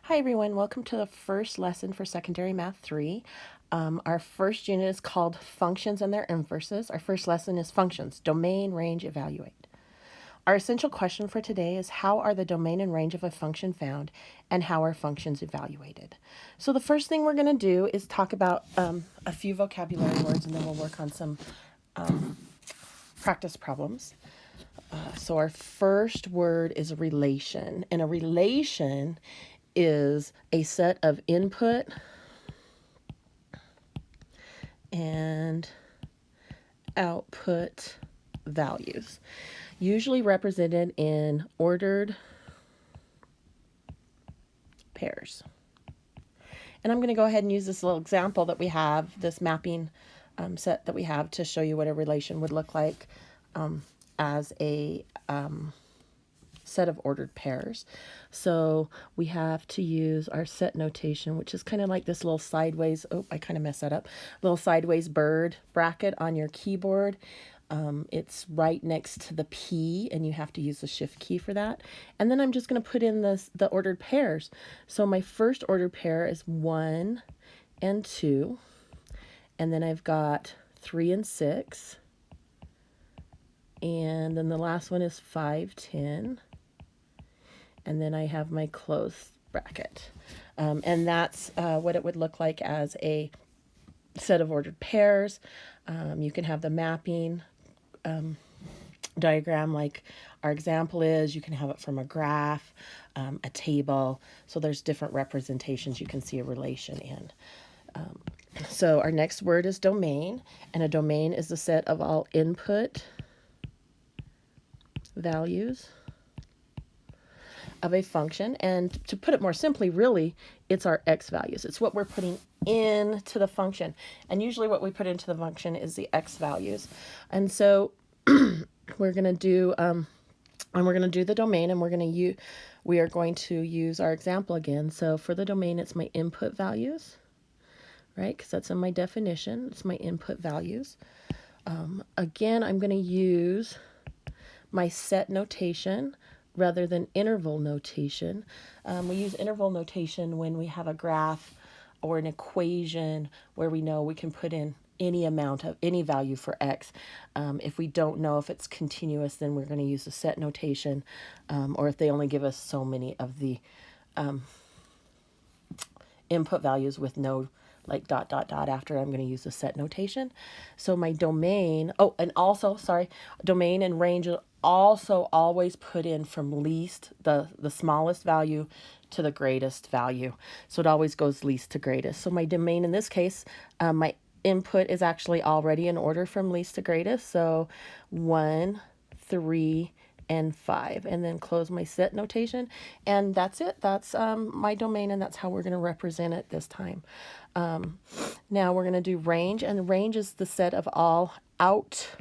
Hi everyone, welcome to the first lesson for Secondary Math 3. Our first unit is called Functions and their Inverses. Our first lesson is Functions, Domain, Range, Evaluate. Our essential question for today is how are the domain and range of a function found and how are functions evaluated? So the first thing we're going to do is talk about a few vocabulary words and then we'll work on some practice problems. So our first word is relation, and a relation is a set of input and output values, usually represented in ordered pairs. And I'm going to go ahead and use this little example that we have, this mapping set that we have to show you what a relation would look like as a set of ordered pairs. So we have to use our set notation, which is kind of like this little sideways, I kind of messed that up, little sideways bird bracket on your keyboard. It's right next to the P, and you have to use the shift key for that. And then I'm just going to put in the ordered pairs. So my first ordered pair is 1 and 2, and then I've got 3 and 6, and then the last one is 5, 10. And then I have my close bracket. And that's what it would look like as a set of ordered pairs. You can have the mapping diagram like our example is. You can have it from a graph, a table. So there's different representations you can see a relation in. So our next word is domain, and a domain is the set of all input values of a function. And to put it more simply, really, it's our x values. It's what we're putting into the function. And usually what we put into the function is the x values. And so we're going to do the domain, and we are going to use our example again. So for the domain, it's my input values, right? Because that's in my definition. It's my input values. Again, I'm going to use my set notation rather than interval notation. We use interval notation when we have a graph or an equation where we know we can put in any amount of any value for x. If we don't know if it's continuous, then we're going to use the set notation, or if they only give us so many of the input values with no like dot dot dot after, I'm going to use the set notation. So my domain, and also, sorry, domain and range are also always put in from least, the smallest value, to the greatest value. So it always goes least to greatest. So my domain in this case, my input is actually already in order from least to greatest. So 1, 3, and 5, and then close my set notation, and that's it. That's my domain, and that's how we're going to represent it this time. Now we're going to do range, and range is the set of all output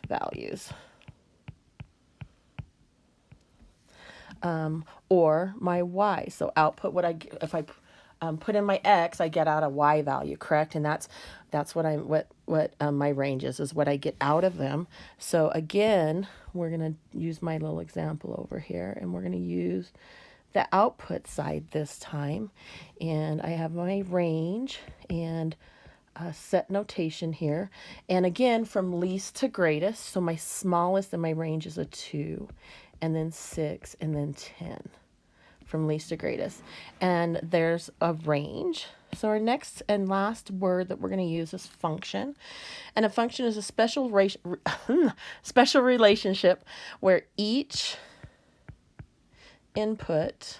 values, or my y. So output, if I put in my x, I get out a y value, correct? And that's what my range is what I get out of them. So again, we're going to use my little example over here, and we're going to use the output side this time. And I have my range and set notation here. And again, from least to greatest. So my smallest in my range is a 2, and then 6, and then 10. From least to greatest. And there's a range. So our next and last word that we're going to use is function. And a function is a special relationship where each input,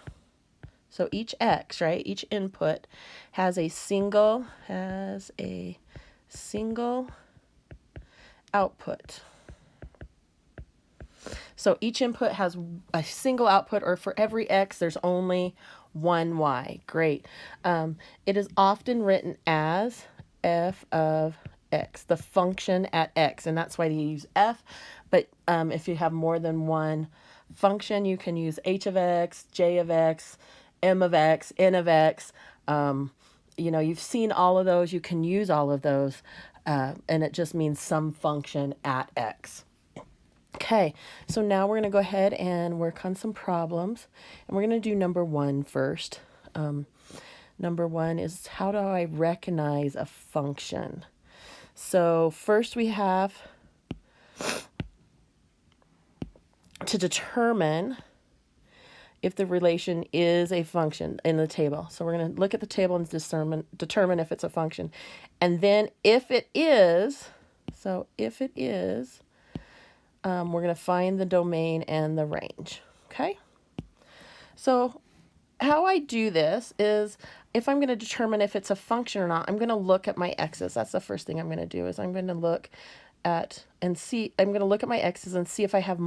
so each x, right, each input has a single output. So each input has a single output, or for every x, there's only one y. Great. It is often written as f of x, the function at x, and that's why they use f. But if you have more than one function, you can use h of x, j of x, m of x, n of x. You've seen all of those. You can use all of those, and it just means some function at x. Okay, so now we're going to go ahead and work on some problems. And we're going to do number 1 first. Number 1 is, how do I recognize a function? So first we have to determine if the relation is a function in the table. So we're going to look at the table and determine if it's a function. And then if it is, we're going to find the domain and the range. Okay? So how I do this is, if I'm going to determine if it's a function or not, I'm going to look at my x's. That's the first thing I'm going to do, is I'm going to look at my x's and see if I have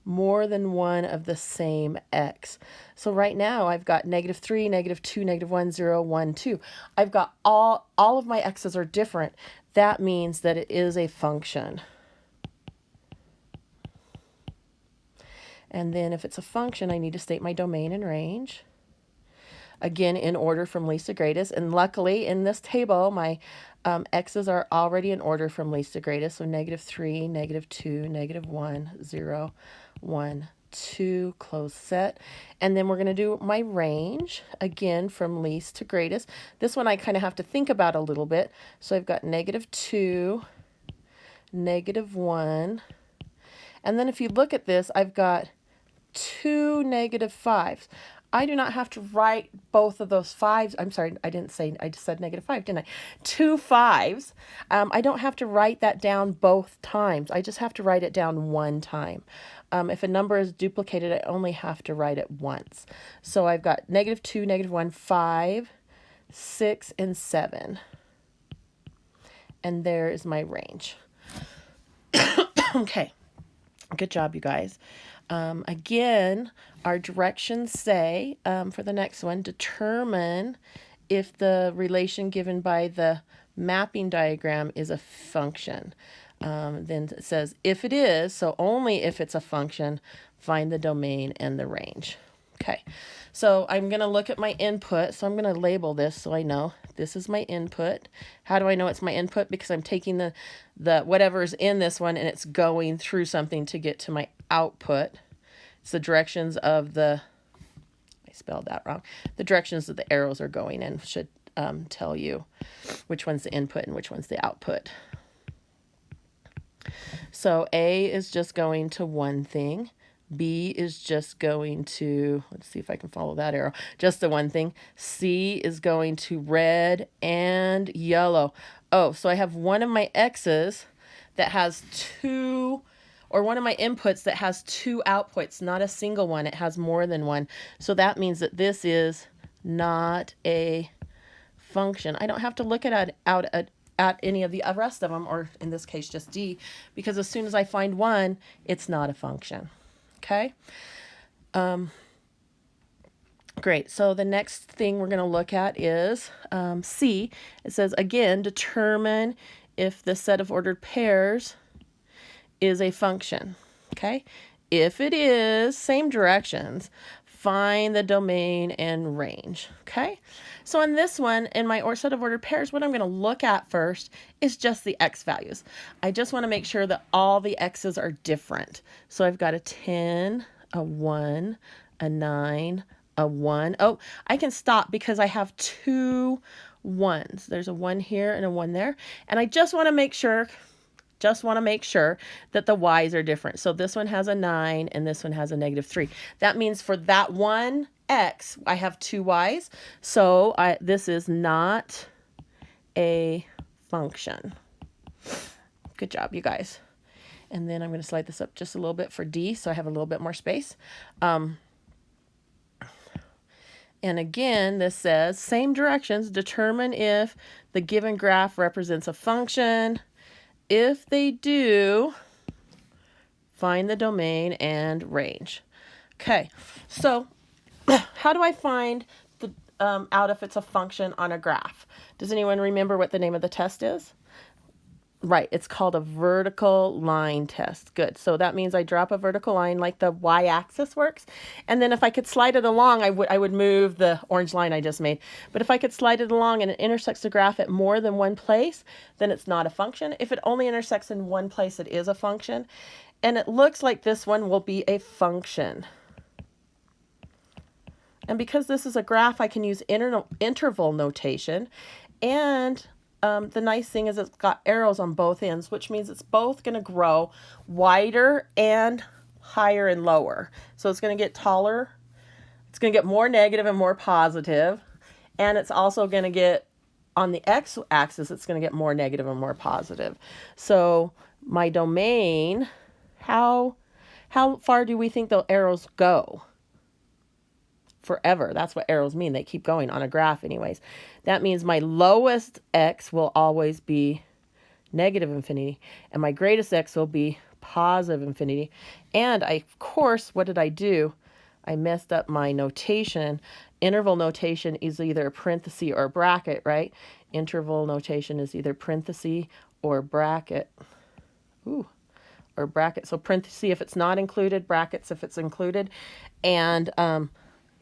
more than one of the same x. So right now I've got -3, -2, -1, 0, 1, 2. I've got all of my x's are different. That means that it is a function. And then if it's a function, I need to state my domain and range. Again, in order from least to greatest. And luckily in this table, my x's are already in order from least to greatest. So -3, -2, -1, 0, 1, 2, close set. And then we're going to do my range, again, from least to greatest. This one I kind of have to think about a little bit. So I've got -2, -1. And then if you look at this, I've got 2 -5s. I do not have to write both of those 5s. I'm sorry, I just said -5, didn't I? 2 5s. I don't have to write that down both times. I just have to write it down one time. If a number is duplicated, I only have to write it once. So I've got -2, -1, 5, 6, and 7. And there is my range. Okay. Good job, you guys. Again, our directions say, for the next one, determine if the relation given by the mapping diagram is a function. Then it says, if it is, so only if it's a function, find the domain and the range. Okay, so I'm going to look at my input. So I'm going to label this so I know this is my input. How do I know it's my input? Because I'm taking the whatever's in this one and it's going through something to get to my output. It's the directions of I spelled that wrong. The directions that the arrows are going in should tell you which one's the input and which one's the output. So A is just going to one thing. B is just going to, let's see if I can follow that arrow, just the one thing. C is going to red and yellow. Oh, so I have one of my x's that has two, or one of my inputs that has two outputs, not a single one. It has more than one. So that means that this is not a function. I don't have to look at any of the rest of them, or in this case just D, because as soon as I find one, it's not a function. Okay. Great. So the next thing we're going to look at is C. It says, again, determine if the set of ordered pairs is a function. Okay. If it is, same directions, find the domain and range. Okay. So in this one, in my set of ordered pairs, what I'm going to look at first is just the x values. I just want to make sure that all the x's are different. So I've got a 10, a 1, a 9, a 1. Oh, I can stop because I have two 1s. There's a 1 here and a 1 there. And I just want to make sure that the y's are different. So this one has a 9 and this one has a -3. That means for that one x, I have two y's. So this is not a function. Good job, you guys. And then I'm going to slide this up just a little bit for D, so I have a little bit more space. And again, this says, same directions, determine if the given graph represents a function. If they do, find the domain and range. Okay, so how do I find out if it's a function on a graph? Does anyone remember what the name of the test is? Right, it's called a vertical line test. Good. So that means I drop a vertical line like the y-axis works. And then if I could slide it along, I would move the orange line I just made. But if I could slide it along and it intersects the graph at more than one place, then it's not a function. If it only intersects in one place, it is a function. And it looks like this one will be a function. And because this is a graph, I can use interval notation. And the nice thing is it's got arrows on both ends, which means it's both going to grow wider and higher and lower. So it's going to get taller. It's going to get more negative and more positive. And it's also going to get, on the x-axis, it's going to get more negative and more positive. So my domain, how far do we think the arrows go? Forever. That's what arrows mean. They keep going on a graph anyways. That means my lowest x will always be negative infinity, and my greatest x will be positive infinity. And of course, what did I do? I messed up my notation. Interval notation is either a parenthesis or a bracket, right? Interval notation is either parenthesis or bracket. Ooh, or bracket. So parenthesis if it's not included, brackets if it's included. And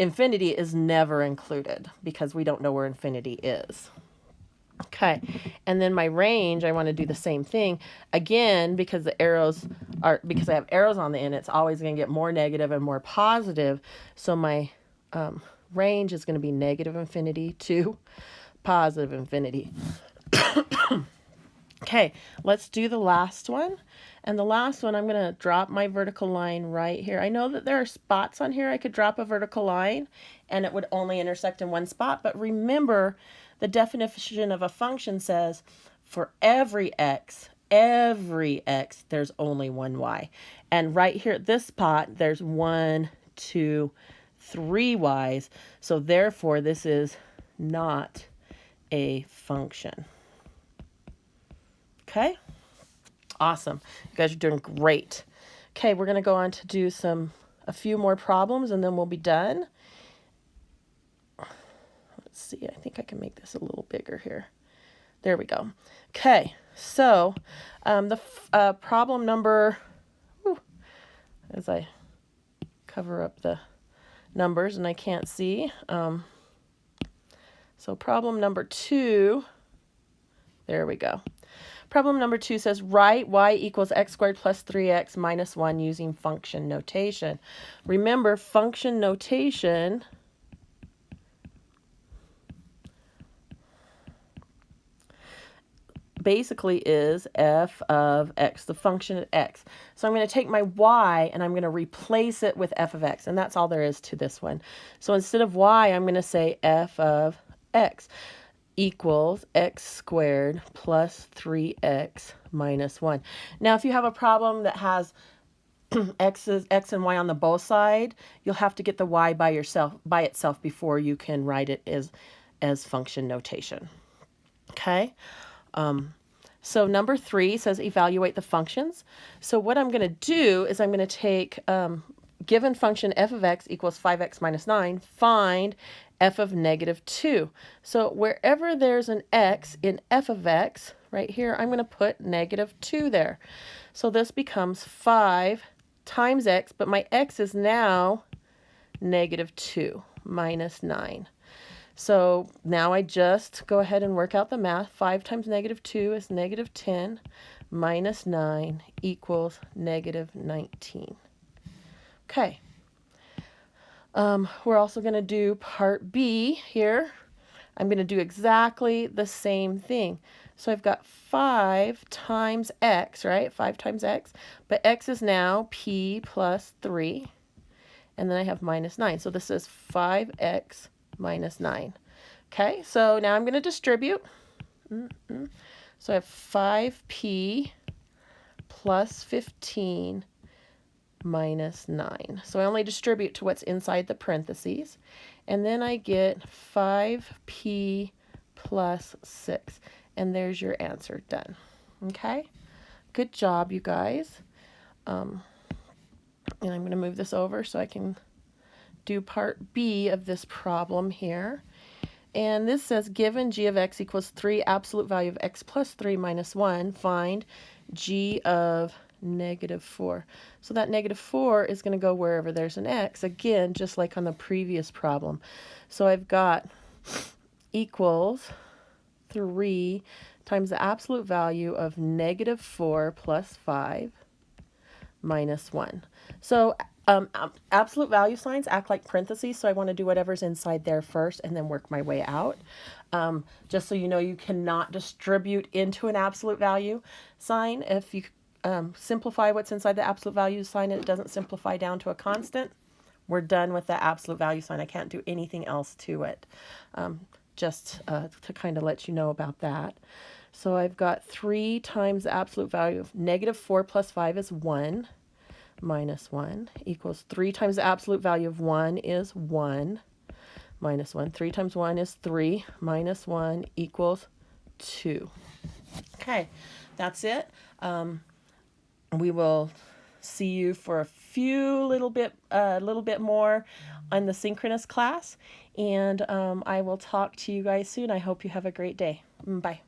infinity is never included because we don't know where infinity is. Okay, and then my range, I want to do the same thing. Again, because I have arrows on the end, it's always going to get more negative and more positive. So my range is going to be negative infinity to positive infinity. Okay, let's do the last one. And the last one, I'm going to drop my vertical line right here. I know that there are spots on here I could drop a vertical line and it would only intersect in one spot. But remember, the definition of a function says for every x, there's only one y. And right here at this spot, there's 1, 2, 3 y's. So therefore, this is not a function. Okay, awesome. You guys are doing great. Okay, we're going to go on to do a few more problems and then we'll be done. Let's see, I think I can make this a little bigger here. There we go. Okay, so the problem number, as I cover up the numbers and I can't see. So problem number 2, there we go. Problem number 2 says, write y equals x squared plus 3x minus 1 using function notation. Remember, function notation basically is f of x, the function of x. So I'm going to take my y and I'm going to replace it with f of x, and that's all there is to this one. So instead of y, I'm going to say f of x equals x squared plus 3x minus 1. Now, if you have a problem that has x and y on the both side, you'll have to get the y by itself before you can write it as function notation. Okay? So number 3 says evaluate the functions. So what I'm going to do is I'm going to take given function f of x equals 5x minus 9, find f of negative 2. So wherever there's an x in f of x, right here, I'm going to put negative 2 there. So this becomes 5 times x, but my x is now negative 2 minus 9. So now I just go ahead and work out the math. 5 times negative 2 is negative 10 minus 9 equals negative 19. Okay. We're also going to do part B here. I'm going to do exactly the same thing. So I've got 5 times x, right? 5 times x. But x is now p plus 3. And then I have minus 9. So this is 5x minus 9. Okay, so now I'm going to distribute. So I have 5p plus 15 minus 9. So I only distribute to what's inside the parentheses. And then I get 5p plus 6. And there's your answer done. Okay? Good job, you guys. And I'm going to move this over so I can do part B of this problem here. And this says given g of x equals 3, absolute value of x plus 3 minus 1, find g of negative 4. So that negative 4 is going to go wherever there's an x, again, just like on the previous problem. So I've got equals 3 times the absolute value of negative 4 plus 5 minus 1. So absolute value signs act like parentheses, so I want to do whatever's inside there first and then work my way out. Just so you know, you cannot distribute into an absolute value sign. If you simplify what's inside the absolute value sign and it doesn't simplify down to a constant, we're done with the absolute value sign. I can't do anything else to it. Just to kind of let you know about that. So I've got 3 times the absolute value of negative 4 plus 5 is 1. Minus 1 equals 3 times the absolute value of 1 is 1 minus 1. 3 times 1 is 3 minus 1 equals 2. Okay, that's it. We will see you for a little bit more on the synchronous class, and I will talk to you guys soon. I hope you have a great day. Bye.